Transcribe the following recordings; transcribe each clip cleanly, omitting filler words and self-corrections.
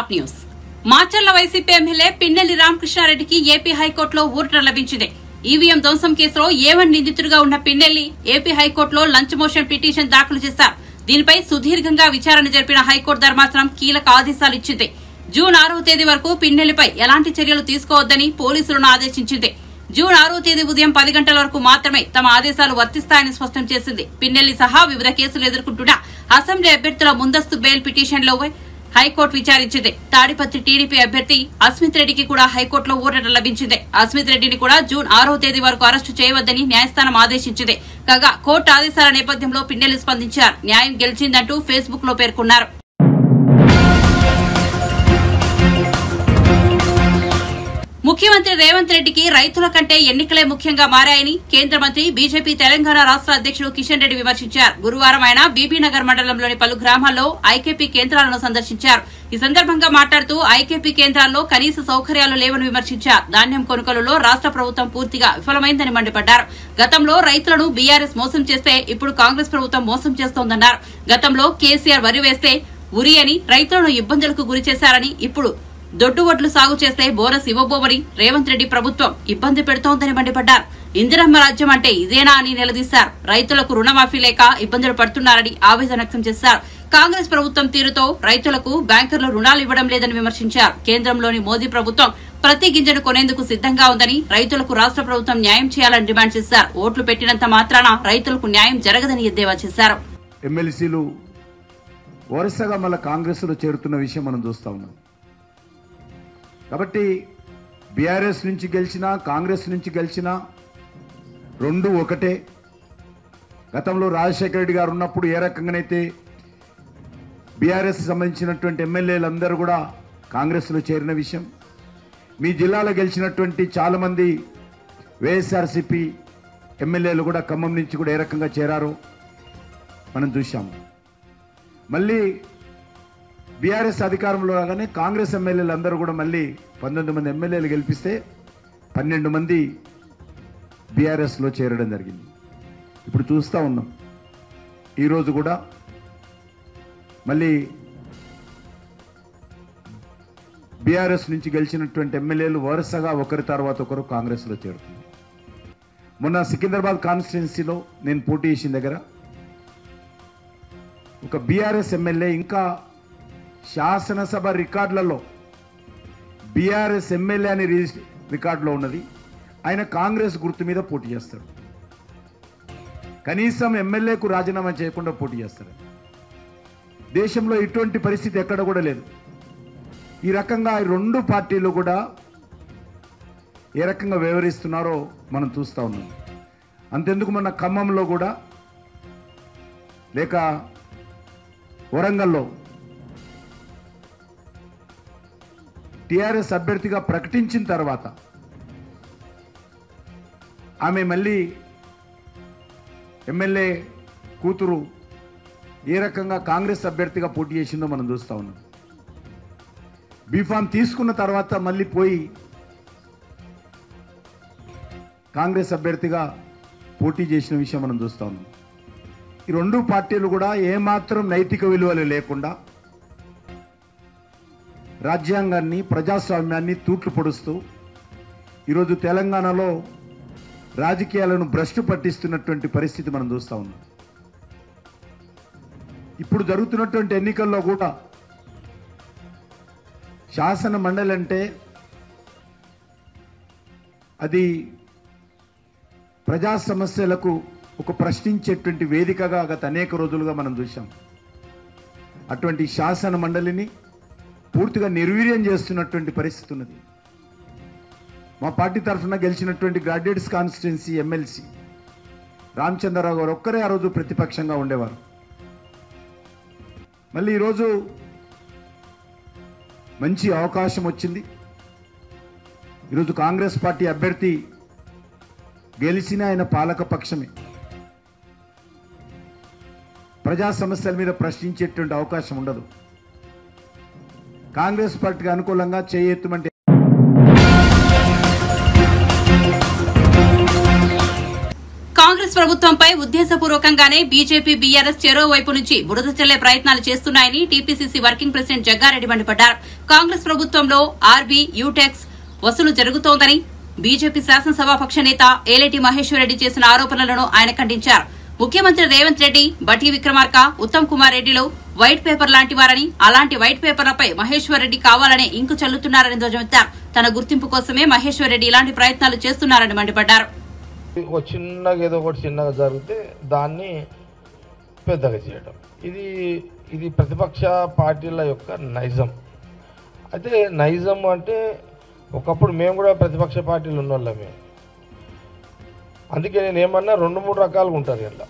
Top news. Macherla YCP MLA Pinnelli రామకృష్ణారెడ్డికి AP హైకోర్టులో ఊరట లభించింది. ఈవీఎం ధ్వంసం కేసులో ఏవన్ నిందితుడిగా ఉన్న పిన్నెల్లి ఏపీ హైకోర్టులో లంచ్ మోషన్ పిటిషన్ దాఖలు చేశారు. దీనిపై సుదీర్ఘంగా విచారణ జరిపిన హైకోర్టు ధర్మాసనం కీలక ఆదేశాలు ఇచ్చింది. జూన్ 6వ తేదీ వరకు పిన్నెల్లిపై ఎలాంటి చర్యలు తీసుకోవద్దని పోలీసులను ఆదేశించింది. జూన్ 6వ తేదీ ఉదయం 10 గంటల వరకు మాత్రమే తమ ఆదేశాలు వర్తిస్తాయని స్పష్టం చేసింది. పిన్నెల్లి సహా వివిధ కేసులు ఎదుర్కొంటున్న అసెంబ్లీ అభ్యర్థుల ముందస్తు బెయిల్ పిటిషన్లో హైకోర్టు విచారించింది. తాడిపత్రి టీడీపీ అభ్యర్థి అస్మిత్ రెడ్డికి కూడా హైకోర్టులో ఊరట లభించింది. అస్మిత్ రెడ్డిని కూడా జూన్ 6వ తేదీ వరకు అరెస్టు చేయవద్దని న్యాయస్థానం ఆదేశించింది. కాగా కోర్టు ఆదేశాల నేపథ్యంలో పిన్నెల్లి స్పందించారు. న్యాయం గెలిచిందంటూ ఫేస్బుక్ లో పేర్కొన్నారు. ముఖ్యమంత్రి రేవంత్ రెడ్డికి రైతుల కంటే ఎన్నికలే ముఖ్యంగా మారాయని కేంద్ర మంత్రి బీజేపీ తెలంగాణ రాష్ట అధ్యకుడు కిషన్ రెడ్డి విమర్శించారు. గురువారం ఆయన బీబీనగర్ మండలంలోని పలు గ్రామాల్లో ఐకేపీ కేంద్రాలను సందర్శించారు. ఈ సందర్భంగా మాట్లాడుతూ ఐకేపీ కేంద్రాల్లో కనీస సౌకర్యాలు లేవని విమర్శించారు. ధాన్యం కొనుగోలులో రాష్ట ప్రభుత్వం పూర్తిగా విఫలమైందని మండిపడ్డారు. గతంలో రైతులను బీఆర్ఎస్ మోసం చేస్తే ఇప్పుడు కాంగ్రెస్ ప్రభుత్వం మోసం చేస్తోందన్నారు. గతంలో కేసీఆర్ వరి వేస్తే ఉరి అని రైతులను ఇబ్బందులకు గురి చేశారని, ఇప్పుడు దొడ్డు వడ్లు సాగు చేస్తే బోనస్ ఇవ్వబోమని రేవంత్ రెడ్డి ప్రభుత్వం ఇబ్బంది పెడుతోందని మండిపడ్డారు. ఇందిరమ్మ రాజ్యం అంటే ఇదేనా అని నిలదీశారు. రైతులకు రుణమాఫీ లేక ఇబ్బందులు పడుతున్నారని ఆవేదన వ్యక్తం చేశారు. కాంగ్రెస్ ప్రభుత్వం తీరుతో రైతులకు బ్యాంకర్లు రుణాలు ఇవ్వడం లేదని విమర్శించారు. కేంద్రంలోని మోదీ ప్రభుత్వం ప్రతి గింజను కొనేందుకు సిద్దంగా ఉందని, రైతులకు రాష్ట ప్రభుత్వం న్యాయం చేయాలని డిమాండ్ చేశారు. ఓట్లు పెట్టినంత మాత్రాన రైతులకు న్యాయం జరగదని ఎద్దేవా చేశారు. ఎమ్మెల్సీలు వరుసగా మళ్ళీ కాంగ్రెస్ లో చేరుతున్న విషయం మనం చూస్తా ఉన్నాం. కాబట్టి బీఆర్ఎస్ నుంచి గెలిచినా కాంగ్రెస్ నుంచి గెలిచినా రెండు ఒకటే. గతంలో రాజశేఖర రెడ్డి గారు ఉన్నప్పుడు ఏ రకంగానైతే బీఆర్ఎస్ సంబంధించినటువంటి ఎమ్మెల్యేలందరూ కూడా కాంగ్రెస్లో చేరిన విషయం, మీ జిల్లాలో గెలిచినటువంటి చాలామంది వైఎస్ఆర్సీపీ ఎమ్మెల్యేలు కూడా ఖమ్మం నుంచి కూడా ఏ రకంగా చేరారో మనం చూశాము. మళ్ళీ బీఆర్ఎస్ అధికారంలో రాగానే కాంగ్రెస్ ఎమ్మెల్యేలు అందరూ కూడా మళ్ళీ 19 మంది ఎమ్మెల్యేలు గెలిపిస్తే 12 మంది బీఆర్ఎస్లో చేరడం జరిగింది. ఇప్పుడు చూస్తూ ఉన్నాం, ఈరోజు కూడా మళ్ళీ బీఆర్ఎస్ నుంచి గెలిచినటువంటి ఎమ్మెల్యేలు వరుసగా ఒకరి తర్వాత ఒకరు కాంగ్రెస్లో చేరుతుంది. మొన్న సికింద్రాబాద్ కాన్స్టిట్యున్సీలో నేను పోటీ చేసిన దగ్గర ఒక బీఆర్ఎస్ ఎమ్మెల్యే ఇంకా శాసనసభ రికార్డులలో బీఆర్ఎస్ ఎమ్మెల్యే అని రికార్డులో ఉన్నది, ఆయన కాంగ్రెస్ గుర్తు మీద పోటీ చేస్తాడు. కనీసం ఎమ్మెల్యేకు రాజీనామా చేయకుండా పోటీ చేస్తాడు. దేశంలో ఇటువంటి పరిస్థితి ఎక్కడ కూడా లేదు. ఈ రకంగా ఈ రెండు పార్టీలు కూడా ఏ రకంగా వ్యవహరిస్తున్నారో మనం చూస్తూ ఉన్నాం. అంతెందుకు మొన్న ఖమ్మంలో కూడా లేక వరంగల్లో టీఆర్ఎస్ అభ్యర్థిగా ప్రకటించిన తర్వాత ఆమె మళ్ళీ ఎమ్మెల్యే కూతురు ఏ రకంగా కాంగ్రెస్ అభ్యర్థిగా పోటీ చేసిందో మనం చూస్తూ ఉన్నాం. బీఫామ్ తీసుకున్న తర్వాత మళ్ళీ పోయి కాంగ్రెస్ అభ్యర్థిగా పోటీ చేసిన విషయం మనం చూస్తూ ఉన్నాం. ఈ రెండు పార్టీలు కూడా ఏమాత్రం నైతిక విలువలు లేకుండా రాజ్యాంగాన్ని ప్రజాస్వామ్యాన్ని తూట్లు పొడుస్తూ ఈరోజు తెలంగాణలో రాజకీయాలను భ్రష్టు పట్టిస్తున్నటువంటి పరిస్థితి మనం చూస్తూ ఉన్నాం. ఇప్పుడు జరుగుతున్నటువంటి ఎన్నికల్లో కూడా శాసన మండలి అంటే అది ప్రజా సమస్యలకు ఒక ప్రశ్నించేటువంటి వేదికగా గత అనేక రోజులుగా మనం చూసాం. అటువంటి శాసన మండలిని పూర్తిగా నిర్వీర్యం చేస్తున్నటువంటి పరిస్థితి ఉన్నది. మా పార్టీ తరఫున గెలిచినటువంటి గ్రాడ్యుయేట్స్ కాన్స్టిట్యున్సీ ఎమ్మెల్సీ రామచంద్రరావు గారు ఒక్కరే ఆ రోజు ప్రతిపక్షంగా ఉండేవారు. మళ్ళీ ఈరోజు మంచి అవకాశం వచ్చింది. ఈరోజు కాంగ్రెస్ పార్టీ అభ్యర్థి గెలిచిన ఆయన పాలక పక్షమే. ప్రజా సమస్యల మీద ప్రశ్నించేటువంటి అవకాశం ఉండదు. కాంగ్రెస్ పార్టీకి అనుకూలంగా చేయెత్తమంటే కాంగ్రెస్ ప్రభుత్వంపై ఉద్దేశపూర్వకంగానే బీజేపీ బీఆర్ఎస్ చెరో వైపు నుంచి బురద చల్లే ప్రయత్నాలు చేస్తున్నాయని టీపీసీసీ వర్కింగ్ ప్రెసిడెంట్ జగ్గారెడ్డి మండిపడ్డారు. కాంగ్రెస్ ప్రభుత్వంలో ఆర్బీ యూటెక్స్ వసూలు జరుగుతోందని బీజేపీ శాసనసభాపక్ష నేత ఏలేటి మహేశ్వరరెడ్డి చేసిన ఆరోపణలను ఆయన ఖండించారు. ముఖ్యమంత్రి రేవంత్ రెడ్డి, బట్టి విక్రమార్క, ఉత్తమ్ కుమార్ రెడ్డిలు వైట్ పేపర్ లాంటివారని, అలాంటి వైట్ పేపర్లపై మహేశ్వరరెడ్డి కావాలనే ఇంకు చల్లుతున్నారని ధ్వజమెత్తారు. తన గుర్తింపు కోసమే మహేశ్వరరెడ్డి ఇలాంటి ప్రయత్నాలు చేస్తున్నారని మండిపడ్డారు. చిన్నగా ఏదో ఒకటి చిన్నగా జరిగితే దాన్ని పెద్దగా చేయడం, ఇది ప్రతిపక్ష పార్టీల యొక్క నైజం. అయితే నైజం అంటే ఒకప్పుడు మేము కూడా ప్రతిపక్ష పార్టీలు ఉన్నోళ్ళమే. అందుకే నేను ఏమన్నా 2-3 రకాలుగా ఉంటుంది ఇలా.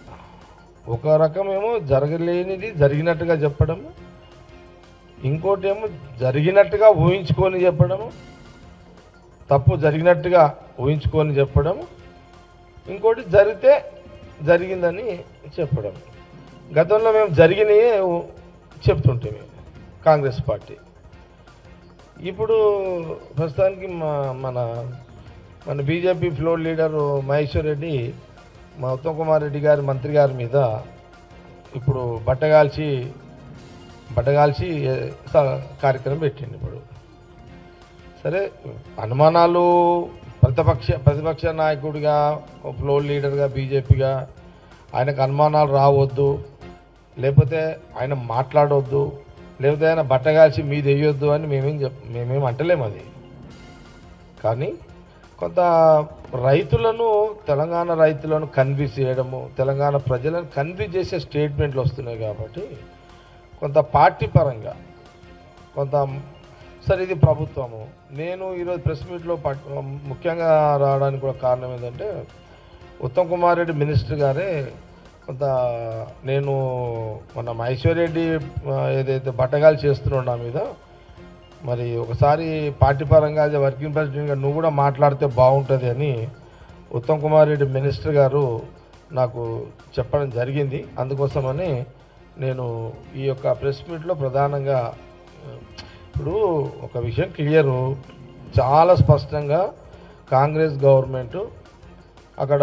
ఒక రకమేమో జరగలేనిది జరిగినట్టుగా చెప్పడం, ఇంకోటి ఏమో జరిగినట్టుగా ఊహించుకొని చెప్పడము, తప్పు జరిగినట్టుగా ఊహించుకొని చెప్పడము, ఇంకోటి జరిగితే జరిగిందని చెప్పడం. గతంలో మేము జరిగినవి చెప్తుంటే కాంగ్రెస్ పార్టీ. ఇప్పుడు ప్రస్తుతానికి మన BJP floor leader Maheshwar Reddy మా ఉత్తమ్ కుమార్ రెడ్డి గారి మంత్రి గారి మీద ఇప్పుడు బట్టగాల్చి కార్యక్రమం పెట్టింది. ఇప్పుడు సరే, అనుమానాలు ప్రతిపక్ష నాయకుడిగా, ఫ్లోర్ లీడర్గా, బీజేపీగా ఆయనకు అనుమానాలు రావద్దు, లేకపోతే ఆయన మాట్లాడవద్దు, లేకపోతే ఆయన బట్టగాల్చి మీద వేయొద్దు అని మేమేం అంటలేము. అది కానీ కొంత తెలంగాణ రైతులను కన్విన్స్ చేయడము, తెలంగాణ ప్రజలను కన్విన్స్ చేసే స్టేట్మెంట్లు వస్తున్నాయి. కాబట్టి కొంత పార్టీ పరంగా కొంత సరే ఇది ప్రభుత్వము. నేను ఈరోజు ప్రెస్ మీట్లో ముఖ్యంగా రావడానికి కూడా కారణం ఏంటంటే ఉత్తమ్ కుమార్ రెడ్డి మినిస్టర్ గారే కొంత నేను మన మహేశ్వర్ రెడ్డి ఏదైతే బట్టగాలు చేస్తున్నాడో నా మీద, మరి ఒకసారి పార్టీ పరంగా వర్కింగ్ ప్రెసిడెంట్గా నువ్వు కూడా మాట్లాడితే బాగుంటుంది అని ఉత్తమ్ కుమార్ రెడ్డి మినిస్టర్ గారు నాకు చెప్పడం జరిగింది. అందుకోసమని నేను ఈ యొక్క ప్రెస్ మీట్లో ప్రధానంగా ఇప్పుడు ఒక విషయం క్లియరు, చాలా స్పష్టంగా కాంగ్రెస్ గవర్నమెంటు అక్కడ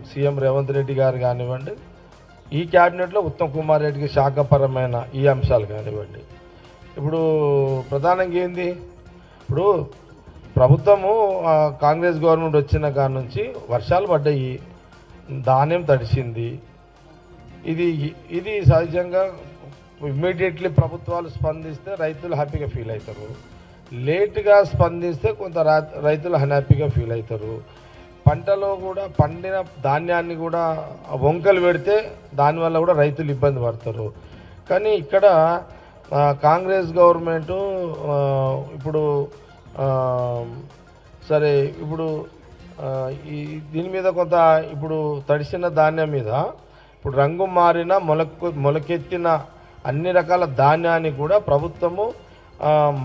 సీఎం రేవంత్ రెడ్డి గారు కానివ్వండి, ఈ క్యాబినెట్లో ఉత్తమ్ కుమార్ రెడ్డికి శాఖపరమైన ఈ అంశాలు కానివ్వండి, ఇప్పుడు ప్రధానంగా ఏంది, ఇప్పుడు ప్రభుత్వము కాంగ్రెస్ గవర్నమెంట్ వచ్చిన కాడ నుంచి వర్షాలు పడ్డాయి, ధాన్యం తడిసింది. ఇది సహజంగా ఇమ్మీడియట్లీ ప్రభుత్వాలు స్పందిస్తే రైతులు హ్యాపీగా ఫీల్ అవుతారు. లేటుగా స్పందిస్తే కొంత రైతులు అన్హ్యాపీగా ఫీల్ అవుతారు. పంటలో కూడా పండిన ధాన్యాన్ని కూడా వంకలు పెడితే దానివల్ల కూడా రైతులు ఇబ్బంది పడతారు. కానీ ఇక్కడ కాంగ్రెస్ గవర్నమెంటు ఇప్పుడు సరే ఇప్పుడు దీని మీద కొంత ఇప్పుడు తడిసిన ధాన్యం మీద ఇప్పుడు రంగు మారిన మొలకెత్తిన అన్ని రకాల ధాన్యాన్ని కూడా ప్రభుత్వము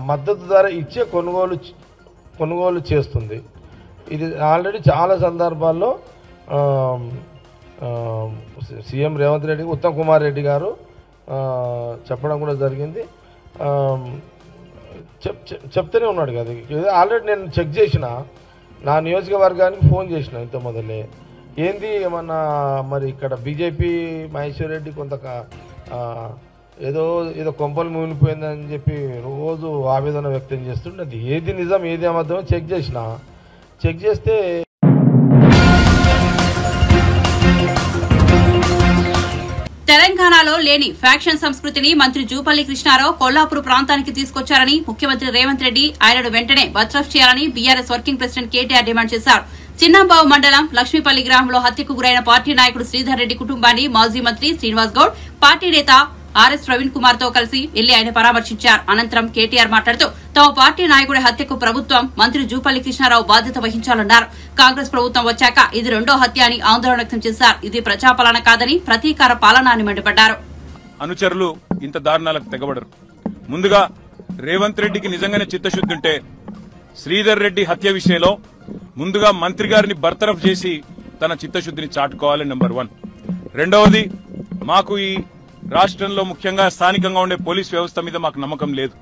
మద్దతు ధర ఇచ్చే కొనుగోలు చేస్తుంది. ఇది ఆల్రెడీ చాలా సందర్భాల్లో సీఎం రేవంత్ రెడ్డి, ఉత్తమ్ కుమార్ రెడ్డి గారు చెప్పడం కూడా జరిగింది. చెప్తూనే ఉన్నాడు కదా. ఆల్రెడీ నేను చెక్ చేసిన, నా నియోజకవర్గానికి ఫోన్ చేసిన ఇంత మొదలే, ఏంది ఏమన్నా మరి ఇక్కడ బీజేపీ మహేశ్వర్ రెడ్డి కొంత ఏదో కొంపలు మూలిపోయిందని చెప్పి రోజు ఆవేదన వ్యక్తం చేస్తుండే. ఏది నిజం ఏది అబద్ధమో చెక్ చేస్తే తెలంగాణలో లేని ఫ్యాక్షన్ సంస్కృతిని మంత్రి జూపల్లి కృష్ణారావు కొల్లాపూర్ ప్రాంతానికి తీసుకొచ్చారని ముఖ్యమంత్రి రేవంత్ రెడ్డి ఆయనను వెంటనే బర్తరఫ్ చేయాలని BRS working president KTR demand చేశారు. చిన్నంబావు మండలం లక్ష్మీపల్లి గ్రామంలో హత్యకు గురైన పార్టీ నాయకుడు శ్రీధర్ రెడ్డి కుటుంబాన్ని మాజీ మంత్రి శ్రీనివాస్ గౌడ్, పార్టీ నేత ఆర్ఎస్ ప్రవీణ్ కుమార్ తో కలిసి వెళ్లి ఆయన పరామర్శించారు. అనంతరం కేటీఆర్ మాట్లాడుతూ తమ పార్టీ నాయకుడి హత్యకు ప్రభుత్వం, మంత్రి జూపల్లి కృష్ణారావు బాధ్యత వహించాలన్నారు. కాంగ్రెస్ ప్రభుత్వం వచ్చాక ఇది రెండో హత్య అని ఆందోళన వ్యక్తం చేశారు. ఇది ప్రజాపాలన కాదని ప్రతీకార పాలన అని మండిపడ్డారు. అనుచరులు ఇంత దారుణాలకు తెగబడరు. ముందుగా రేవంత్ రెడ్డికి నిజంగానే చిత్తశుద్ధి ఉంటే శ్రీధర్ రెడ్డి హత్య విషయంలో ముందుగా మంత్రి గారిని బర్తరఫ్ చేసి తన చిత్తశుద్ధిని చాటుకోవాలి. నెంబర్ 1. రెండవది, మాకు ఈ రాష్ట్రంలో ముఖ్యంగా స్థానికంగా ఉండే పోలీస్ వ్యవస్థ మీద మాకు నమ్మకం లేదు.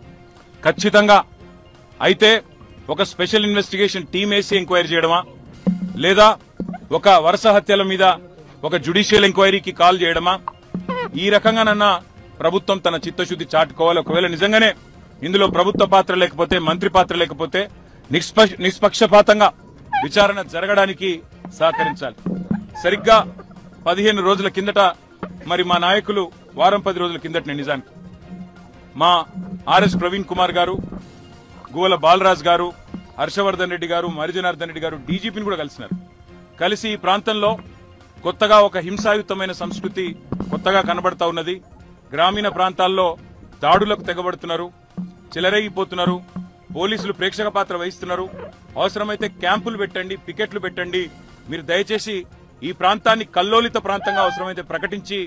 ఖచ్చితంగా అయితే ఒక స్పెషల్ ఇన్వెస్టిగేషన్ టీం వేసి ఎంక్వైరీ చేయడమా, లేదా ఒక వరుస హత్యల మీద ఒక జ్యుడిషియల్ ఎంక్వైరీకి కాల్ చేయడమా? ఈ రకంగానన్నా ప్రభుత్వం తన చిత్తశుద్ధి చాటుకోవాలి. ఒకవేళ నిజంగానే ఇందులో ప్రభుత్వ పాత్ర లేకపోతే, మంత్రి పాత్ర లేకపోతే నిష్పక్షపాతంగా విచారణ జరగడానికి సహకరించాలి. సరిగ్గా 15 రోజుల కిందట మరి మా నాయకులు వారం 10 రోజుల కిందట నిజానికి మా ఆర్ఎస్ ప్రవీణ్ కుమార్ గారు, గువ్వల బాలరాజ్ గారు, హర్షవర్ధన్ రెడ్డి గారు, మరిజనార్దన్ రెడ్డి గారు డీజీపీని కూడా కలిసినారు. కలిసి ఈ ప్రాంతంలో కొత్తగా ఒక హింసాయుతమైన సంస్కృతి కొత్తగా కనబడతా ఉన్నది. గ్రామీణ ప్రాంతాల్లో దాడులకు తెగబడుతున్నారు, చెలరేగిపోతున్నారు, పోలీసులు ప్రేక్షక పాత్ర వహిస్తున్నారు. అవసరమైతే క్యాంపులు పెట్టండి, పికెట్లు పెట్టండి. మీరు దయచేసి ఈ ప్రాంతాన్ని కల్లోలిత ప్రాంతంగా అవసరమైతే ప్రకటించి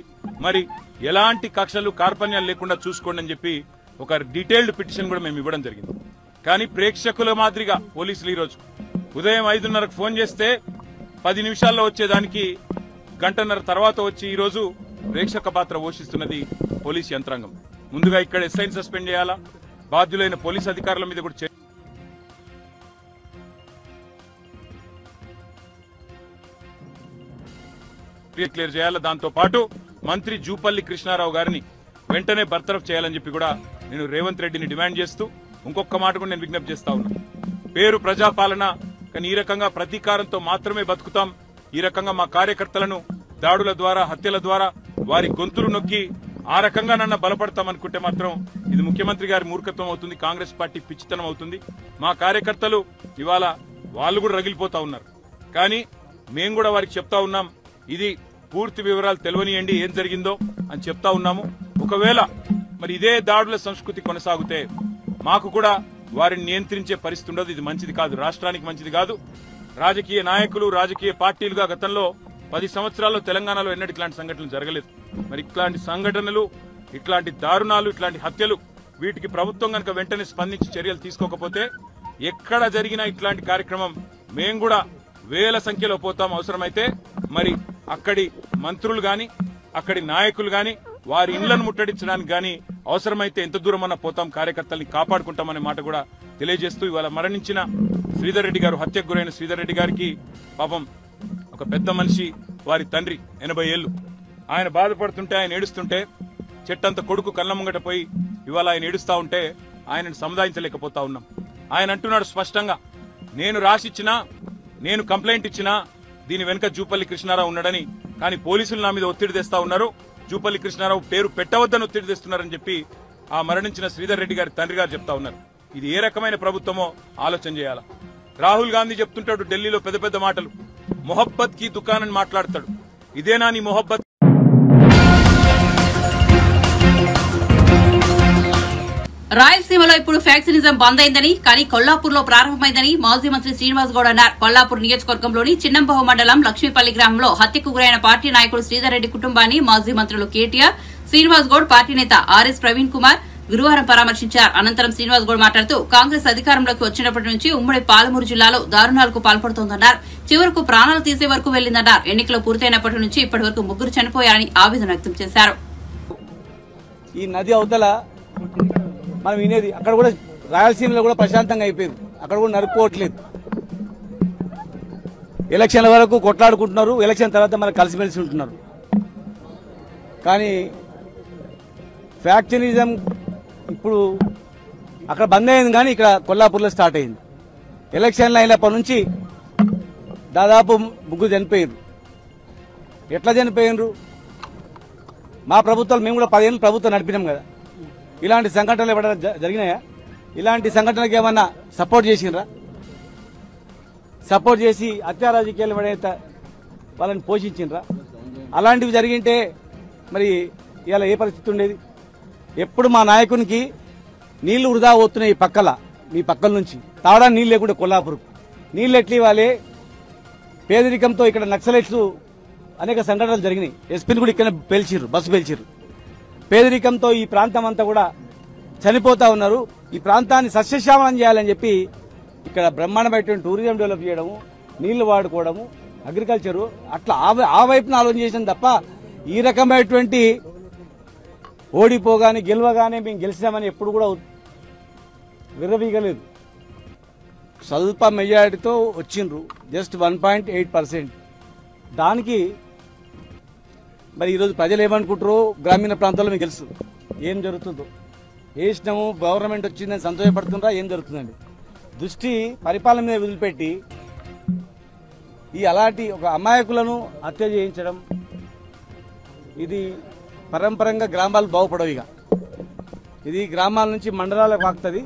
మరి ఎలాంటి కక్షలు కార్పణ్యాలు లేకుండా చూసుకోండి అని చెప్పి ఒక డీటెయిల్డ్ పిటిషన్ కూడా మేము ఇవ్వడం జరిగింది. కానీ ప్రేక్షకుల మాదిరిగా పోలీసులు ఈరోజు ఉదయం 5:30కు ఫోన్ చేస్తే 10 నిమిషాల్లో వచ్చేదానికి గంటన్నర తర్వాత వచ్చి ఈరోజు ప్రేక్షక పాత్ర పోషిస్తున్నది పోలీస్ యంత్రాంగం. ముందుగా ఇక్కడ ఎస్ఐని సస్పెండ్ చేయాలా, బాధ్యులైన పోలీస్ అధికారుల మీద కూడా క్లియర్ చేయాలా. దాంతో పాటు మంత్రి జూపల్లి కృష్ణారావు గారిని వెంటనే బర్తరఫ్ చేయాలని చెప్పి కూడా నేను రేవంత్ రెడ్డిని డిమాండ్ చేస్తూ ఇంకొక మాట కూడా నేను విజ్ఞప్తి చేస్తా ఉన్నా. పేరు ప్రజాపాలన, కానీ ఈ రకంగా ప్రతీకారంతో మాత్రమే బతుకుతాం. ఈ రకంగా మా కార్యకర్తలను దాడుల ద్వారా, హత్యల ద్వారా వారి గొంతులు నొక్కి ఆ రకంగా నన్ను బలపడతామనుకుంటే మాత్రం ఇది ముఖ్యమంత్రి గారి మూర్ఖత్వం అవుతుంది, కాంగ్రెస్ పార్టీ పిచ్చితనం అవుతుంది. మా కార్యకర్తలు ఇవాళ వాళ్ళు కూడా రగిలిపోతా ఉన్నారు. కానీ మేము కూడా వారికి చెప్తా ఉన్నాం, ఇది పూర్తి వివరాలు తెలియనియండి ఏం జరిగిందో అని చెప్తా ఉన్నాము. ఒకవేళ మరి ఇదే దాడుల సంస్కృతి కొనసాగితే మాకు కూడా వారిని నియంత్రించే పరిస్థితి ఉండదు. ఇది మంచిది కాదు, రాష్ట్రానికి మంచిది కాదు. రాజకీయ నాయకులు, రాజకీయ పార్టీలుగా గతంలో 10 సంవత్సరాల్లో తెలంగాణలో ఎన్నటి ఇట్లాంటి సంఘటనలు జరగలేదు. మరి ఇట్లాంటి సంఘటనలు, ఇట్లాంటి దారుణాలు, ఇట్లాంటి హత్యలు, వీటికి ప్రభుత్వం కనుక వెంటనే స్పందించి చర్యలు తీసుకోకపోతే ఎక్కడ జరిగినా ఇట్లాంటి కార్యక్రమం మేము కూడా వేల సంఖ్యలో పోతాం. అవసరమైతే మరి అక్కడి మంత్రులు గాని, అక్కడి నాయకులు గాని వారి ఇళ్లను ముట్టడించడానికి గాని అవసరమైతే ఎంత దూరమన్నా పోతాం, కార్యకర్తల్ని కాపాడుకుంటామనే మాట కూడా తెలియజేస్తూ ఇవాళ మరణించిన శ్రీధర్ రెడ్డి గారు, హత్యకు గురైన శ్రీధర్ రెడ్డి గారికి పాపం ఒక పెద్ద మనిషి, వారి తండ్రి 80 ఏళ్లు, ఆయన బాధపడుతుంటే, ఆయన ఏడుస్తుంటే చెట్టంత కొడుకు కళ్ళ ముంగట పోయి ఇవాళ ఆయన ఏడుస్తా ఉంటే ఆయనను సముదాయించలేకపోతా ఉన్నాం. ఆయన అంటున్నాడు స్పష్టంగా, నేను రాసిచ్చినా, నేను కంప్లైంట్ ఇచ్చినా దీని వెనుక జూపల్లి కృష్ణారావు ఉన్నాడని, కానీ పోలీసులు నా మీద ఒత్తిడి తెస్తా ఉన్నారు, జూపల్లి కృష్ణారావు పేరు పెట్టవద్దని ఒత్తిడి తెస్తున్నారని చెప్పి ఆ మరణించిన శ్రీధర్ రెడ్డి గారి తండ్రి గారు చెప్తా ఉన్నారు. ఇది ఏ రకమైన ప్రభుత్వమో ఆలోచన చేయాలా. రాహుల్ గాంధీ చెప్తుంటాడు ఢిల్లీలో పెద్ద పెద్ద మాటలు, మొహబ్బత్ కి దుకాణం మాట్లాడతాడు. ఇదేనా నీ మొహబ్బత్? రాయలసీమలో ఇప్పుడు ఫ్యాక్సినిజం బంద్ అయిందని, కానీ కొల్లాపూర్లో ప్రారంభమైందని మాజీ మంత్రి శ్రీనివాస్ గౌడ్ అన్నారు. కొల్లాపూర్ నియోజకవర్గంలోని చిన్నంబహు మండలం లక్ష్మీపల్లి గ్రామంలో హత్యకు గురైన పార్టీ నాయకుడు శ్రీధర్ రెడ్డి కుటుంబాన్ని మాజీ మంత్రులు కేటీఆర్, శ్రీనివాస్ గౌడ్, పార్టీ నేత ఆర్ఎస్ ప్రవీణ్ కుమార్ గురువారం పరామర్శించారు. అనంతరం శ్రీనివాస్ గౌడ్ మాట్లాడుతూ కాంగ్రెస్ అధికారంలోకి వచ్చినప్పటి నుంచి ఉమ్మడి పాలమూరు జిల్లాలో దారుణాలకు పాల్పడుతోందన్నారు. చివరకు ప్రాణాలు తీసే వరకు వెళ్లిందన్నారు. ఎన్నికలు పూర్తయినప్పటి నుంచి ఇప్పటి వరకు 3 చనిపోయారని ఆవేదన వ్యక్తం చేశారు. ఈ నది అవతల మనం వినేది, అక్కడ కూడా రాయలసీమలో కూడా ప్రశాంతంగా అయిపోయింది, అక్కడ కూడా నరుక్కోవట్లేదు. ఎలక్షన్ల వరకు కొట్లాడుకుంటున్నారు, ఎలక్షన్ తర్వాత మనకు కలిసిమెలిసి ఉంటున్నారు. కానీ ఫ్యాక్చనిజం ఇప్పుడు అక్కడ బంద్ అయింది, కానీ ఇక్కడ కొల్లాపూర్లో స్టార్ట్ అయింది. ఎలక్షన్లు అయినప్పటి నుంచి దాదాపు 3 చనిపోయారు. ఎట్లా చనిపోయినరు? మా ప్రభుత్వాలు, మేము కూడా 10 ఏళ్ళు ప్రభుత్వం నడిపినాం కదా, ఇలాంటి సంఘటనలు ఏమైనా జరిగినాయా? ఇలాంటి సంఘటనలకు ఏమన్నా సపోర్ట్ చేసినరా? సపోర్ట్ చేసి హత్యా రాజకీయాలు ఎవడైతే వాళ్ళని పోషించినరా? అలాంటివి జరిగింటే మరి ఇవాళ ఏ పరిస్థితి ఉండేది? ఎప్పుడు మా నాయకునికి నీళ్లు వృధా అవుతున్నాయి. ఈ పక్కల, మీ పక్కల నుంచి తాగడానికి నీళ్ళు లేకుండా కొల్లాపూర్ నీళ్ళు ఎట్లా ఇవ్వాలి? పేదరికంతో ఇక్కడ నక్సలైట్స్ అనేక సంఘటనలు జరిగినాయి. ఎస్పీని కూడా ఇక్కడ పేల్చిర్రు, బస్సు పేల్చిర్రు. పేదరికంతో ఈ ప్రాంతం అంతా కూడా చనిపోతా ఉన్నారు. ఈ ప్రాంతాన్ని సస్యశ్యామలం చేయాలని చెప్పి ఇక్కడ బ్రహ్మాండమైనటువంటి టూరిజం డెవలప్ చేయడము, నీళ్లు వాడుకోవడము, అగ్రికల్చరు, అట్లా ఆ వైపున ఆలోచన చేసాం తప్ప ఈ రకమైనటువంటి ఓడిపోగానే గెలవగానే మేము గెలిచామని ఎప్పుడు కూడా విర్రవీగలేదు. స్వల్ప మెజారిటీతో వచ్చిండ్రు, జస్ట్ 1.8%. దానికి మరి ఈరోజు ప్రజలు ఏమనుకుంటారో గ్రామీణ ప్రాంతాల్లో మీకు తెలుసు ఏం జరుగుతుందో. వేసినాము గవర్నమెంట్ వచ్చిందని సంతోషపడుతుండ్రా, ఏం జరుగుతుందండి? దృష్టి పరిపాలన మీద వదిలిపెట్టి ఈ అలాంటి ఒక అమాయకులను హత్య చేయించడం, ఇది పరంపరంగా గ్రామాలు బాగుపడవు. ఇక ఇది గ్రామాల నుంచి మండలాలకు పాకుతుంది.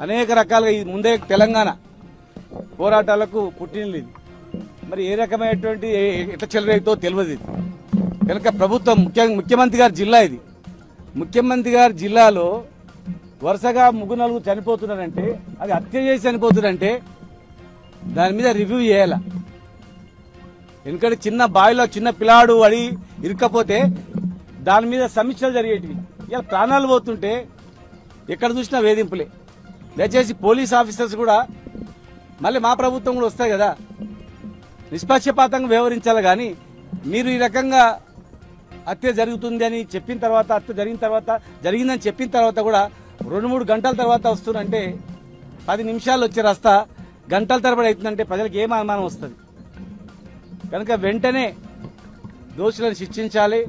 అనేక రకాలుగా ఇది ముందే తెలంగాణ పోరాటాలకు పుట్టినది. ఇది మరి ఏ రకమైనటువంటి ఎట్లా చెలరేగుతో తెలియదు. ఇది కనుక ప్రభుత్వం ముఖ్యమంత్రి గారి జిల్లా ఇది. ముఖ్యమంత్రి గారి జిల్లాలో వరుసగా 3-4 చనిపోతున్నారంటే, అది హత్య చేసి చనిపోతున్నారంటే దాని మీద రివ్యూ చేయాల. ఎందుకంటే చిన్న బావిలో చిన్న పిల్లాడు అడి ఇరుక్కపోతే దాని మీద సమీక్షలు జరిగేటివి. ఇలా ప్రాణాలు పోతుంటే ఎక్కడ చూసినా వేధింపులే. దయచేసి పోలీస్ ఆఫీసర్స్ కూడా మళ్ళీ మా ప్రభుత్వం కూడా వస్తాయి కదా, నిష్పక్షపాతంగా వ్యవహరించాలి. కానీ మీరు ఈ రకంగా హత్య జరుగుతుంది అని చెప్పిన తర్వాత, హత్య జరిగిందని చెప్పిన తర్వాత కూడా 2-3 గంటల తర్వాత వస్తుందంటే 10 నిమిషాలు వచ్చే రస్తా గంటల తరబడి అవుతుందంటే ప్రజలకు ఏం అనుమానం వస్తుంది? కనుక వెంటనే దోషులను శిక్షించాలి.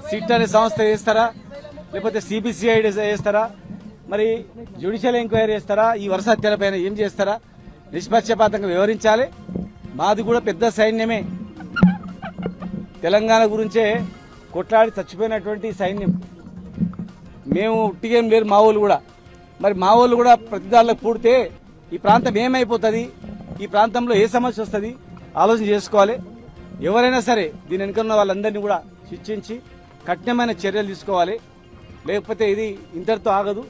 సిట్ అనే సంస్థ చేస్తారా, లేకపోతే సిబిసిఐడి చేస్తారా, మరి జ్యుడిషియల్ ఎంక్వైరీ చేస్తారా, ఈ వరుస హత్యలపైన ఏం చేస్తారా? నిష్పక్షపాతంగా వ్యవహరించాలి. మాది కూడా పెద్ద సైన్యమే, తెలంగాణ గురించే కొట్లాడి చచ్చిపోయినటువంటి సైన్యం. మేము ఉట్టిగేం లేరు మా వాళ్ళు కూడా. మరి మా వాళ్ళు కూడా ప్రతిదారులకు పూడితే ఈ ప్రాంతం ఏమైపోతుంది, ఈ ప్రాంతంలో ఏ సమస్య వస్తుంది ఆలోచన చేసుకోవాలి. ఎవరైనా సరే దీని వెనుకన్న వాళ్ళందరినీ కూడా శిక్షించి కఠినమైన చర్యలు తీసుకోవాలి. లేకపోతే ఇది ఇంతటితో ఆగదు.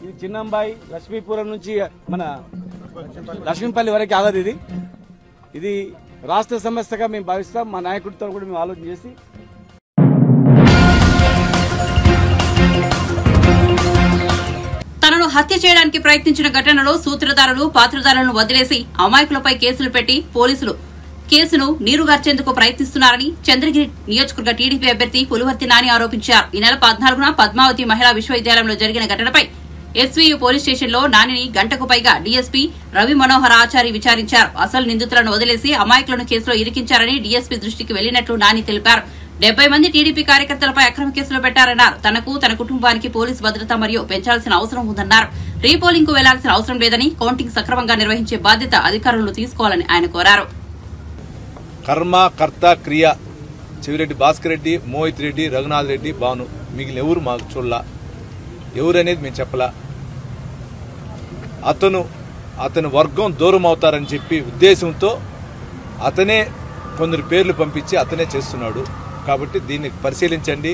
ఇది చిన్నంబాయి లక్ష్మీపురం నుంచి మన లక్ష్మీపల్లి వరకు ఆగదు. ఇది రాష్ట్ర సమస్యగా మేము భావిస్తాం. మా నాయకుడితో కూడా మేము ఆలోచన చేసి తనను హత్య చేయడానికి ప్రయత్నించిన ఘటనలో సూత్రధారులు, పాత్రధారులను వదిలేసి అమాయకులపై కేసులు పెట్టి పోలీసులు కేసును నీరుగార్చేందుకు ప్రయత్నిస్తున్నారని చంద్రగిరి నియోజకవర్గ టీడీపీ అభ్యర్థి పులివర్తి నాని ఆరోపించారు. ఈ నెల 14న పద్మావతి మహిళా విశ్వవిద్యాలయంలో జరిగిన ఘటనపై ఎస్వీయు పోలీస్ స్టేషన్లో నానిని గంటకు పైగా డీఎస్పీ రవి మనోహర్ ఆచారి విచారించారు. అసలు నిందితులను వదిలేసి అమాయకులను కేసులో ఇరికించారని డీఎస్పీ దృష్టికి వెళ్లినట్లు నాని తెలిపారు. 70 మంది టీడీపీ కార్యకర్తలపై అక్రమ కేసులు పెట్టారన్నారు. తనకు, తన కుటుంబానికి పోలీసు భద్రత మరియు పెంచాల్సిన అవసరం ఉందన్నారు. రీపోలింగ్ కు వెళ్లాల్సిన అవసరం లేదని, కౌంటింగ్ సక్రమంగా నిర్వహించే బాధ్యత అధికారులు తీసుకోవాలని ఆయన కోరారు. కర్మ కర్త క్రియ చెవిరెడ్డి భాస్కర్ రెడ్డి, మోహిత్ రెడ్డి, రఘునాథ్ రెడ్డి, భాను, మిగిలిన ఎవరు మాకు చూడలా. ఎవరనేది మేము చెప్పలా. అతను వర్గం దూరం అవుతారని చెప్పి ఉద్దేశంతో అతనే కొందరు పేర్లు పంపించి అతనే చేస్తున్నాడు. కాబట్టి దీన్ని పరిశీలించండి.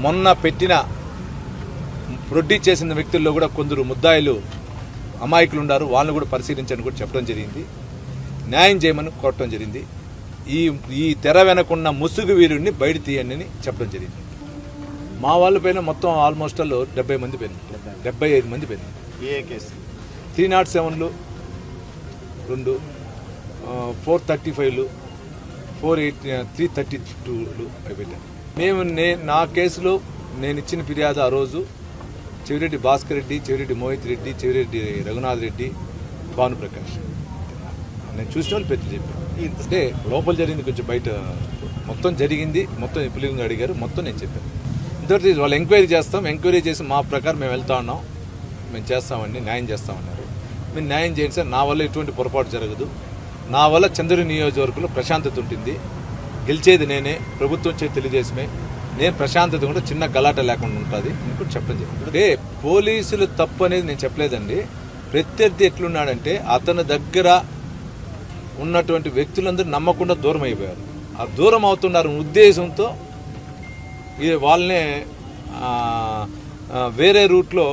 మొన్న పెట్టిన ప్రొడ్యూస్ చేసిన వ్యక్తుల్లో కూడా కొందరు ముద్దాయిలు అమాయకులు ఉన్నారు, వాళ్ళని కూడా పరిశీలించని కూడా చెప్పడం జరిగింది. న్యాయం చేయమని కోరటం జరిగింది. ఈ తెర వెనకున్న ముసుగు వీరుడిని బయట తీయండి అని చెప్పడం జరిగింది. మా వాళ్ళ పైన మొత్తం ఆల్మోస్ట్ 70 మంది పైన 75 మంది పైన 307లు 2 435లు 332లు అవి పెట్టాను. నా కేసులో నేను ఇచ్చిన ఫిర్యాదు ఆ రోజు చెవిరెడ్డి భాస్కర్ రెడ్డి, చెవిరెడ్డి మోహిత్ రెడ్డి, చెవిరెడ్డి రఘునాథ్ రెడ్డి, భానుప్రకాష్ నేను చూసిన వాళ్ళు పెద్ద చెప్పాను. అంటే లోపల జరిగింది కొంచెం బయట మొత్తం జరిగింది, మొత్తం పులింగ్ అడిగారు, మొత్తం నేను చెప్పాను. ఇంతవరకు వాళ్ళు ఎంక్వైరీ చేస్తాం, ఎంక్వైరీ చేసి మా ప్రకారం మేము వెళ్తా ఉన్నాం, మేము చేస్తామండి, న్యాయం చేస్తామన్నారు. మీరు న్యాయం చేయండి సార్, నా వల్ల ఎటువంటి పొరపాటు జరగదు, నా వల్ల చంద్రగిరి నియోజకవర్గంలో ప్రశాంతత ఉంటుంది, గెలిచేది నేనే, ప్రభుత్వం చే తెలుగుదేశమే, నేను ప్రశాంతత కూడా చిన్న గలాట లేకుండా ఉంటుంది అని చెప్పడం జరిగింది. అంటే పోలీసులు తప్పు అనేది నేను చెప్పలేదండి. ప్రత్యర్థి ఎట్లున్నాడంటే అతని దగ్గర ఉన్నటువంటి వ్యక్తులందరూ నమ్మకుండా దూరం అయిపోయారు. ఆ దూరం అవుతున్నారు ఉద్దేశంతో వాళ్ళనే వేరే రూట్లో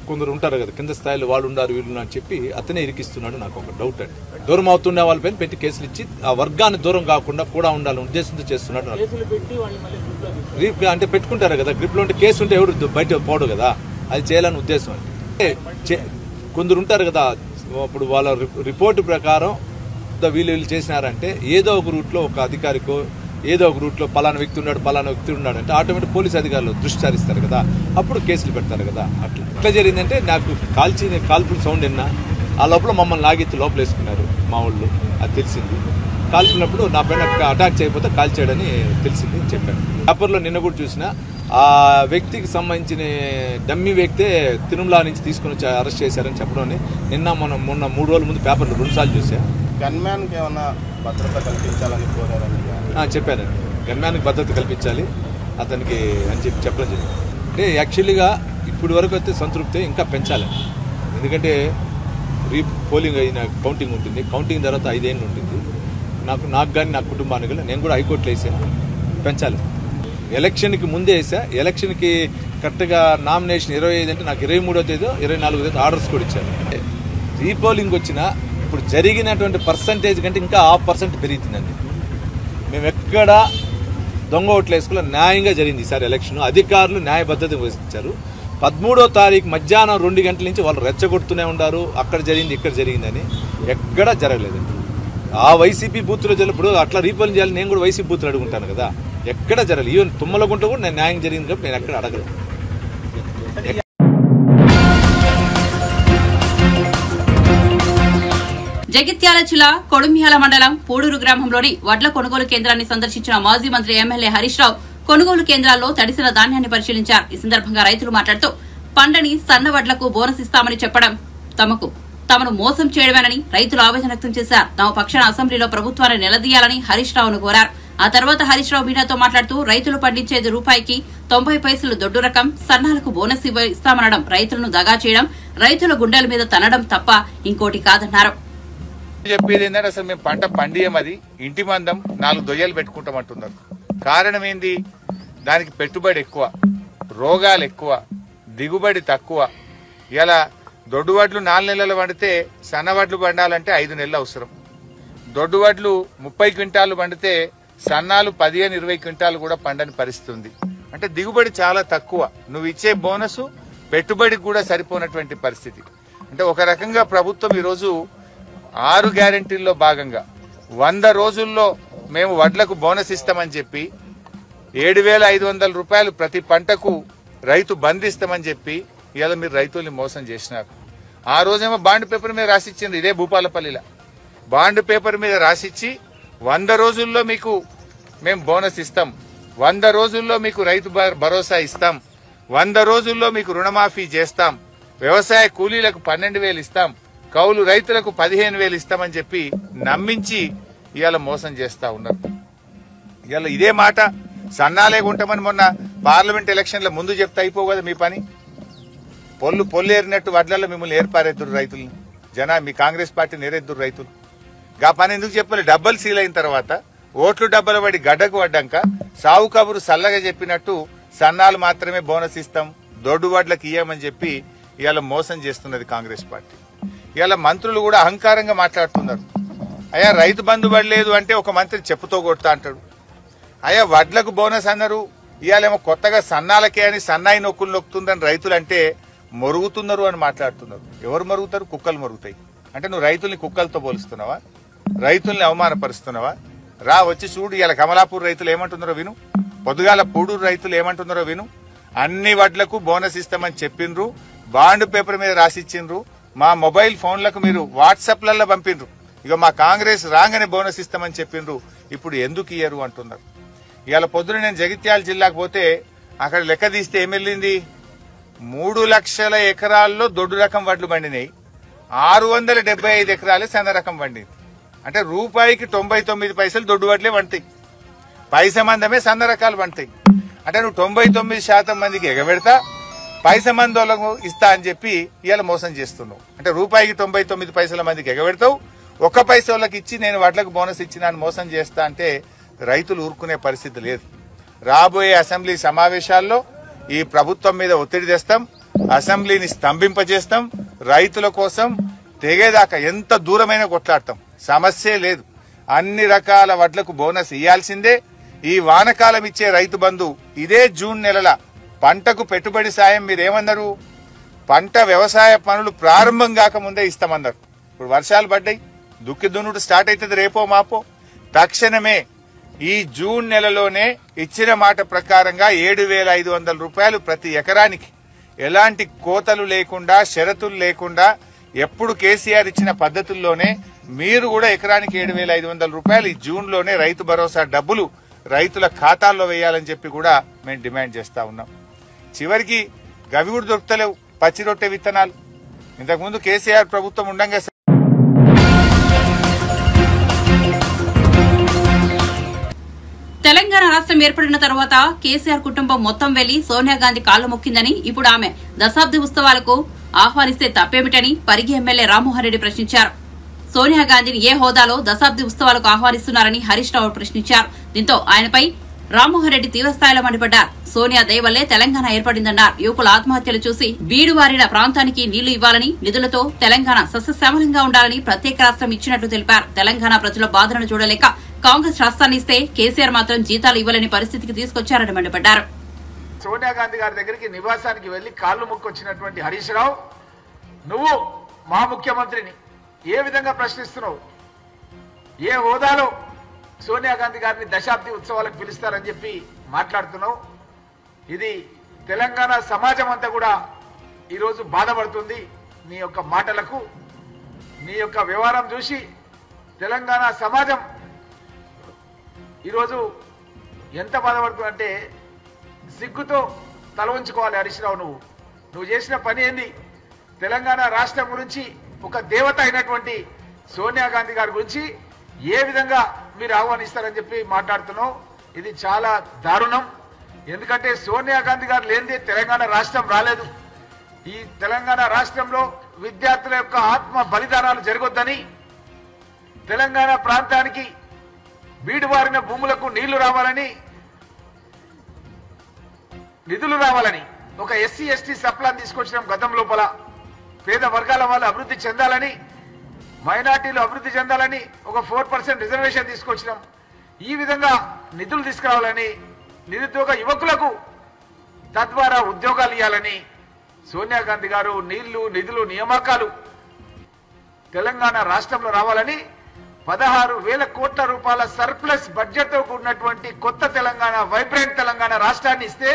కొందరు ఉంటారు కదా, కింద స్థాయిలో వాళ్ళు ఉన్నారు వీళ్ళు అని చెప్పి అతనే ఇరికిస్తున్నాడు. నాకు ఒక డౌట్ అండి. దూరం అవుతున్న వాళ్ళపైన పెట్టి కేసులు ఇచ్చి ఆ వర్గాన్ని దూరం కాకుండా కూడా ఉండాలని ఉద్దేశంతో చేస్తున్నాడు. అంటే పెట్టుకుంటారు కదా గ్రిప్లో ఉంటే, కేసు ఉంటే ఎవరు బయట పోడు కదా, అది చేయాలని ఉద్దేశం అండి. కొందరు ఉంటారు కదా, అప్పుడు వాళ్ళ రిపోర్టు ప్రకారం వీళ్ళు చేసినారంటే ఏదో ఒక రూట్లో ఒక అధికారికో ఏదో ఒక రూట్లో పలానా వ్యక్తి ఉన్నాడు అంటే ఆటోమేటిక్ పోలీస్ అధికారులు దృష్టి సారిస్తారు కదా, అప్పుడు కేసులు పెడతారు కదా. ఎట్లా జరిగిందంటే నాకు కాల్పుల సౌండ్ విన్నా, ఆ లోపల మమ్మల్ని లాగెత్తి లోపల వేసుకున్నారు మా వాళ్ళు, అది తెలిసింది. కాల్చినప్పుడు నా పైన అటాక్ చేయకపోతే కాల్చాడని తెలిసింది చెప్పాను. పేపర్లో నిన్న కూడా చూసిన ఆ వ్యక్తికి సంబంధించిన డమ్మీ వ్యక్తే తిరుమల నుంచి తీసుకుని వచ్చి అరెస్ట్ చేశారని చెప్పడం నిన్న మొన్న 3 రోజుల ముందు పేపర్లో 2 సార్లు చూసా. గన్మ్యాన్కి ఏమన్నా భద్రత కల్పించాలని కోరారని చెప్పానండి. గన్మ్యాన్కి భద్రత కల్పించాలి అతనికి అని చెప్పడం జరిగింది. అంటే యాక్చువల్గా ఇప్పటి వరకు అయితే సంతృప్తి ఇంకా పెంచాలి. ఎందుకంటే పోలింగ్ అయిన కౌంటింగ్ ఉంటుంది. కౌంటింగ్ తర్వాత 5 ఏళ్ళు ఉంటుంది. నాకు కానీ నా కుటుంబానికి కానీ నేను కూడా హైకోర్టులో వేసాను. పెంచాలి. ఎలక్షన్కి ముందే వేసా. ఎలక్షన్కి కరెక్ట్గా నామినేషన్ 25 అంటే నాకు 23వ తేదీ 24వ తేదీ ఆర్డర్స్ కూడా ఇచ్చారు. రీపోలింగ్ వచ్చినా ఇప్పుడు జరిగినటువంటి పర్సంటేజ్ కంటే ఇంకా 0.5% పెరుగుతుందండి. మేము ఎక్కడ దొంగ ఓట్లు వేసుకుని న్యాయంగా జరిగింది ఈసారి ఎలక్షన్. అధికారులు న్యాయబద్ధత వహించారు. 13వ తారీఖు మధ్యాహ్నం 2 గంటల నుంచి వాళ్ళు రెచ్చగొడుతూనే ఉన్నారు. అక్కడ జరిగింది ఇక్కడ జరిగిందని ఎక్కడా జరగలేదండి. ఆ వైసీపీ బూత్లో జరిగినప్పుడు అట్లా రీపోలింగ్ చేయాలి. నేను కూడా వైసీపీ బూత్లు అడుగుంటాను కదా, ఎక్కడ జరగలేదు. ఈవెన్ తుమ్మలగుంట కూడా నేను న్యాయం జరిగింది కాబట్టి నేను ఎక్కడ అడగలేదు. జగిత్యాల జిల్లా కొడుమ్యాల మండలం పూడూరు గ్రామంలోని వడ్ల కొనుగోలు కేంద్రాన్ని సందర్శించిన మాజీ మంత్రి ఎమ్మెల్యే హరీష్ రావు కొనుగోలు కేంద్రాల్లో తడిసిన ధాన్యాన్ని పరిశీలించారు. ఈ సందర్భంగా రైతులు మాట్లాడుతూ పండని సన్న వడ్లకు బోనస్ ఇస్తామని చెప్పడం తమను మోసం చేయడమేనని రైతులు ఆవేదన వ్యక్తం చేశారు. తమ పక్షాన అసెంబ్లీలో ప్రభుత్వాన్ని నిలదీయాలని హరీష్ రావును కోరారు. ఆ తర్వాత హరీష్ రావు మీడియాతో మాట్లాడుతూ రైతులు పండించేది రూపాయికి 90 పైసలు దొడ్డు రకం సన్నాలకు బోనస్ ఇస్తామనడం రైతులను దగా చేయడం, రైతుల గుండెల మీద తనడం తప్ప ఇంకోటి కాదన్నారు. చెప్పేది ఏంటంటే అసలు మేము పంట పండియమది ఇంటి మందం 4 దొయ్యలు పెట్టుకుంటామంటున్నారు. కారణం ఏంది? దానికి పెట్టుబడి ఎక్కువ, రోగాలు ఎక్కువ, దిగుబడి తక్కువ. ఇలా దొడ్డు వడ్లు 4 నెలలు పండితే సన్న వడ్లు పండాలంటే 5 నెలలు అవసరం. దొడ్డు వడ్లు 30 క్వింటాలు పండితే సన్నాలు 15-20 క్వింటాలు కూడా పండని పరిస్థితి ఉంది. అంటే దిగుబడి చాలా తక్కువ. నువ్వు ఇచ్చే బోనస్ పెట్టుబడికి కూడా సరిపోనటువంటి పరిస్థితి. అంటే ఒక రకంగా ప్రభుత్వం ఈరోజు 6 గ్యారెంటీల్లో భాగంగా 100 రోజుల్లో మేము వడ్లకు బోనస్ ఇస్తామని చెప్పి 7,500 రూపాయలు ప్రతి పంటకు రైతు బంధిస్తామని చెప్పి ఇవాళ మీరు రైతుల్ని మోసం చేసినారు. ఆ రోజేమో బాండ్ పేపర్ మీద రాసిచ్చింది. ఇదే భూపాలపల్లిలో బాండ్ పేపర్ మీద రాసిచ్చి 100 రోజుల్లో మీకు మేము బోనస్ ఇస్తాం, 100 రోజుల్లో మీకు రైతు భరోసా ఇస్తాం, 100 రోజుల్లో మీకు రుణమాఫీ చేస్తాం, వ్యవసాయ కూలీలకు 12,000 ఇస్తాం, కౌలు రైతులకు 15,000 ఇస్తామని చెప్పి నమ్మించి ఇవాళ మోసం చేస్తా ఉన్నారు. ఇవాళ ఇదే మాట సన్నాలే ఉంటామని మొన్న పార్లమెంట్ ఎలక్షన్ల ముందు చెప్తే అయిపోవు కదా మీ పని. పొల్లు ఏరినట్టు వడ్లలో మిమ్మల్ని ఏర్పారేద్దురు రైతుల్ని, మీ కాంగ్రెస్ పార్టీని ఏరేద్దురు రైతులు. గా పని ఎందుకు చెప్పాలి? డబ్బలు సీల్ అయిన తర్వాత ఓట్లు డబ్బలు పడి గడ్డకు పడ్డాక సావు కబురు సల్లగా చెప్పినట్టు సన్నాలు మాత్రమే బోనస్ ఇస్తాం, దొడ్డు వడ్లకు ఇయ్యమని చెప్పి ఇవాళ మోసం చేస్తున్నది కాంగ్రెస్ పార్టీ. ఇవాళ మంత్రులు కూడా అహంకారంగా మాట్లాడుతున్నారు. అయ్యా రైతు బంధు పడలేదు అంటే ఒక మంత్రి చెప్పుతో కొడతా అంటాడు. అయ్యా వడ్లకు బోనస్ అన్నారు, ఇవాళేమో కొత్తగా సన్నాలకే అని సన్నాయి నొక్కులు నొక్కుతుందని రైతులు అంటే మొరుగుతున్నారు అని మాట్లాడుతున్నారు. ఎవరు మరుగుతారు? కుక్కలు మరుగుతాయి. అంటే నువ్వు రైతుల్ని కుక్కలతో పోలుస్తున్నావా? రైతుల్ని అవమానపరుస్తున్నావా? రా వచ్చి చూడు. ఇవాళ కమలాపూర్ రైతులు ఏమంటున్నారో విను, పొద్దుగాల పూడూరు రైతులు ఏమంటున్నారో విను. అన్ని వడ్లకు బోనస్ ఇస్తామని చెప్పిండ్రు, బాండ్ పేపర్ మీద రాసిచ్చిండ్రు, మా మొబైల్ ఫోన్లకు మీరు వాట్సాప్లలో పంపిండ్రు. ఇక మా కాంగ్రెస్ రాగానే బోనస్ ఇస్తామని చెప్పిండ్రు, ఇప్పుడు ఎందుకు ఇయ్యరు అంటున్నారు. ఇవాళ పొద్దున నేను జగిత్యాల జిల్లాకు పోతే అక్కడ లెక్క తీస్తే ఏమెళ్ళింది, 3 లక్షల ఎకరాల్లో దొడ్డు రకం వడ్లు పండినాయి, 675 ఎకరాలే సన్న రకం పండింది. అంటే రూపాయికి 99 పైసలు దొడ్డు వడ్లే పండుతాయి, పైస మందమే సన్న రకాలు పండుతాయి. అంటే నువ్వు 99% మందికి ఎగబెడతా, పైస మందోళ్ళకు ఇస్తా అని చెప్పి ఇవాళ మోసం చేస్తున్నావు. అంటే రూపాయికి 99 పైసల మందికి ఎగబెడతావు, 1 పైస వాళ్ళకి ఇచ్చి నేను వడ్లకు బోనస్ ఇచ్చినా మోసం చేస్తా అంటే రైతులు ఊరుకునే పరిస్థితి లేదు. రాబోయే అసెంబ్లీ సమావేశాల్లో ఈ ప్రభుత్వం మీద ఒత్తిడి తెస్తాం, అసెంబ్లీని స్తంభింపజేస్తాం, రైతుల కోసం తెగేదాకా ఎంత దూరమైన కొట్లాడతాం. సమస్యే లేదు. అన్ని రకాల వడ్లకు బోనస్ ఇయ్యాల్సిందే. ఈ వానకాలం ఇచ్చే రైతు బంధు ఇదే జూన్ నెలల పంటకు పెట్టుబడి సాయం మీరేమన్నారు, పంట వ్యవసాయ పనులు ప్రారంభం కాకముందే ఇస్తామన్నారు. ఇప్పుడు వర్షాలు పడ్డాయి, దుక్కి దున్నుడు స్టార్ట్ అవుతుంది రేపో మాపో. తక్షణమే ఈ జూన్ నెలలోనే ఇచ్చిన మాట ప్రకారంగా 7,500 రూపాయలు ప్రతి ఎకరానికి ఎలాంటి కోతలు లేకుండా, షరతులు లేకుండా ఎప్పుడు కేసీఆర్ ఇచ్చిన పద్ధతుల్లోనే మీరు కూడా ఎకరానికి 7,500 రూపాయలు ఈ జూన్లోనే రైతు భరోసా డబ్బులు రైతుల ఖాతాల్లో వేయాలని చెప్పి కూడా మేము డిమాండ్ చేస్తా ఉన్నాం. చివరికి గవి కూడా దొరుకుతలేవు పచ్చి రొట్టె విత్తనాలు. ఇంతకుముందు కేసీఆర్ ప్రభుత్వం ఉండంగా తెలంగాణ రాష్ట్రం ఏర్పడిన తర్వాత కేసీఆర్ కుటుంబం మొత్తం వెళ్లి సోనియా గాంధీ కాళ్లు మొక్కిందని, ఇప్పుడు ఆమె దశాబ్ది ఉత్సవాలకు ఆహ్వానిస్తే తప్పేమిటని పరిగి ఎమ్మెల్యే రామ్మోహన్ రెడ్డి ప్రశ్నించారు. సోనియా గాంధీని ఏ హోదాలో దశాబ్ది ఉత్సవాలకు ఆహ్వానిస్తున్నారని హరీష్ రావు ప్రశ్నించారు. దీంతో ఆయనపై రామ్మోహన్ రెడ్డి తీవ్రస్థాయిలో మండిపడ్డారు. సోనియా దయ వల్లే తెలంగాణ ఏర్పడిందన్నారు. యువకుల ఆత్మహత్యలు చూసి బీడువారిన ప్రాంతానికి నీళ్లు ఇవ్వాలని, నిధులతో తెలంగాణ సస్యశ్యామలంగా ఉండాలని ప్రత్యేక రాష్ట్రం ఇచ్చినట్లు తెలిపారు. తెలంగాణ ప్రజల బాధలను చూడలేక కాంగ్రెస్ రాష్ట్రాన్ని ఇస్తే కేసీఆర్ మాత్రం జీతాలు ఇవ్వలేని పరిస్థితికి తీసుకొచ్చారని మండిపడ్డారు. సోనియా గాంధీ గారి దగ్గరికి నివాసానికి వెళ్లి కాళ్లు మొక్కొచ్చినటువంటి హరీష్ రావు, నువ్వు మా ముఖ్యమంత్రిని ఏ విధంగా ప్రశ్నిస్తున్నావు? ఏ హోదాలో సోనియా గాంధీ గారిని దశాబ్ది ఉత్సవాలకు పిలుస్తారని చెప్పి మాట్లాడుతున్నావు? ఇది తెలంగాణ సమాజం అంతా కూడా ఈరోజు బాధపడుతుంది. నీ యొక్క మాటలకు, నీ యొక్క వ్యవహారం చూసి తెలంగాణ సమాజం ఈరోజు ఎంత బాధపడుతుందంటే సిగ్గుతో తల ఉంచుకోవాలి. హరీష్ రావు, నువ్వు చేసిన పని ఏంది? తెలంగాణ రాష్ట్రం గురించి ఒక దేవత అయినటువంటి సోనియా గాంధీ గారి గురించి ఏ విధంగా మీరు ఆహ్వానిస్తారని చెప్పి మాట్లాడుతున్నావు. ఇది చాలా దారుణం. ఎందుకంటే సోనియా గాంధీ గారు లేనిదే తెలంగాణ రాష్ట్రం రాలేదు. ఈ తెలంగాణ రాష్ట్రంలో విద్యార్థుల యొక్క ఆత్మ బలిదానాలు జరగొద్దని, తెలంగాణ ప్రాంతానికి బీడువారిన భూములకు నీళ్లు రావాలని, నిధులు రావాలని, ఒక ఎస్సీ ఎస్టీ సప్లాన్ తీసుకొచ్చినాం గతం లోపల. పేద వర్గాల వాళ్ళు అభివృద్ధి చెందాలని, మైనార్టీలు అభివృద్ధి చెందాలని ఒక 4% రిజర్వేషన్ తీసుకొచ్చినాం. ఈ విధంగా నిధులు తీసుకురావాలని, నిరుద్యోగ యువకులకు తద్వారా ఉద్యోగాలు ఇవ్వాలని సోనియా గాంధీ గారు నీళ్లు, నిధులు, నియామకాలు తెలంగాణ రాష్ట్రంలో రావాలని 16,000 కోట్ల రూపాయల సర్ప్లస్ బడ్జెట్ తో కూడినటువంటి కొత్త తెలంగాణ, వైబ్రెంట్ తెలంగాణ రాష్ట్రాన్ని ఇస్తే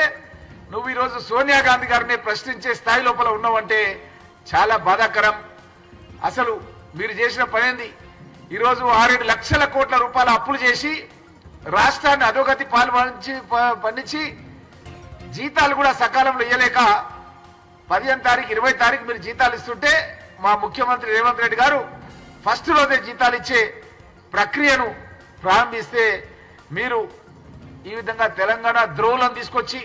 నువ్వు ఈరోజు సోనియా గాంధీ గారిని ప్రశ్నించే స్థాయి లోపల ఉన్నావంటే చాలా బాధాకరం. అసలు మీరు చేసిన పనేంది? ఈరోజు 6-7 లక్షల కోట్ల రూపాయల అప్పులు చేసి రాష్ట్రాన్ని అధోగతి పండించి జీతాలు కూడా సకాలంలో ఇవ్వలేక 15 తారీఖు 20 తారీఖు మీరు జీతాలు ఇస్తుంటే మా ముఖ్యమంత్రి రేవంత్ రెడ్డి గారు ఫస్ట్ రోజే జీతాలు ఇచ్చే ప్రక్రియను ప్రారంభిస్తే మీరు ఈ విధంగా తెలంగాణ ద్రోహులను తీసుకొచ్చి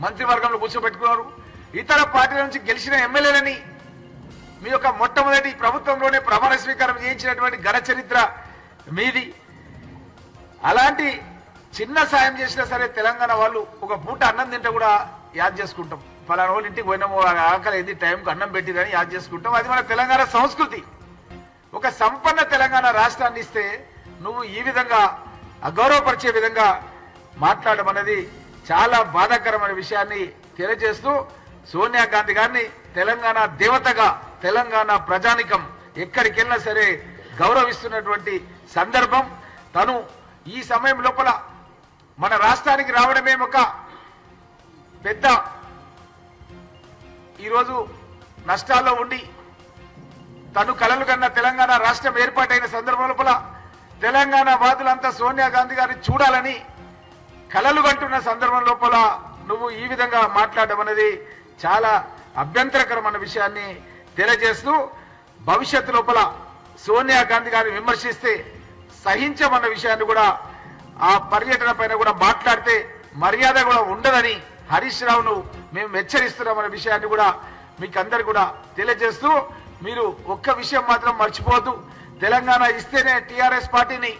మంత్రివర్గంలో కూర్చోబెట్టుకున్నారు. ఇతర పార్టీల నుంచి గెలిచిన ఎమ్మెల్యేలని మీ యొక్క మొట్టమొదటి ప్రభుత్వంలోనే ప్రమాణ స్వీకారం చేయించినటువంటి ఘన చరిత్ర మీది. అలాంటి చిన్న సాయం చేసినా సరే తెలంగాణ వాళ్ళు ఒక పూట అన్నం తింటే కూడా యాద్ చేసుకుంటాం. ఫలానా వాళ్ళు ఇంటికి పోయినాము, ఆకలి ఏంది, టైంకి అన్నం పెట్టిరని యాద్ చేసుకుంటాం. అది మన తెలంగాణ సంస్కృతి. ఒక సంపన్న తెలంగాణ రాష్ట్రాన్ని ఇస్తే నువ్వు ఈ విధంగా అగౌరవపరిచే విధంగా మాట్లాడడం అనేది చాలా బాధాకరమైన విషయాన్ని తెలియజేస్తూ, సోనియా గాంధీ గారిని తెలంగాణ దేవతగా తెలంగాణ ప్రజానికం ఎక్కడికి వెళ్ళినా సరే గౌరవిస్తున్నటువంటి సందర్భం. తను ఈ సమయం లోపల మన రాష్ట్రానికి రావడమే ఒక పెద్ద ఈరోజు నష్టాల్లో ఉండి తను కలలు కన్న తెలంగాణ రాష్ట్రం ఏర్పాటైన సందర్భం లోపల తెలంగాణ వాదులంతా సోనియా గాంధీ గారిని చూడాలని కలలు కంటున్న సందర్భం లోపల నువ్వు ఈ విధంగా మాట్లాడడం అనేది చాలా అభ్యంతరకరమైన విషయాన్ని తెలియజేస్తూ, భవిష్యత్తు లోపల సోనియా గాంధీ గారిని విమర్శిస్తే సహించమన్న విషయాన్ని కూడా, ఆ పర్యటన పైన కూడా మాట్లాడితే మర్యాద కూడా ఉండదని హరీష్ రావును మేము హెచ్చరిస్తున్నామన్న విషయాన్ని కూడా మీకు అందరు కూడా తెలియజేస్తూ, మీరు ఒక్క విషయం మాత్రం మర్చిపోవద్దు. తెలంగాణ ఇస్తేనే టీఆర్ఎస్ పార్టీని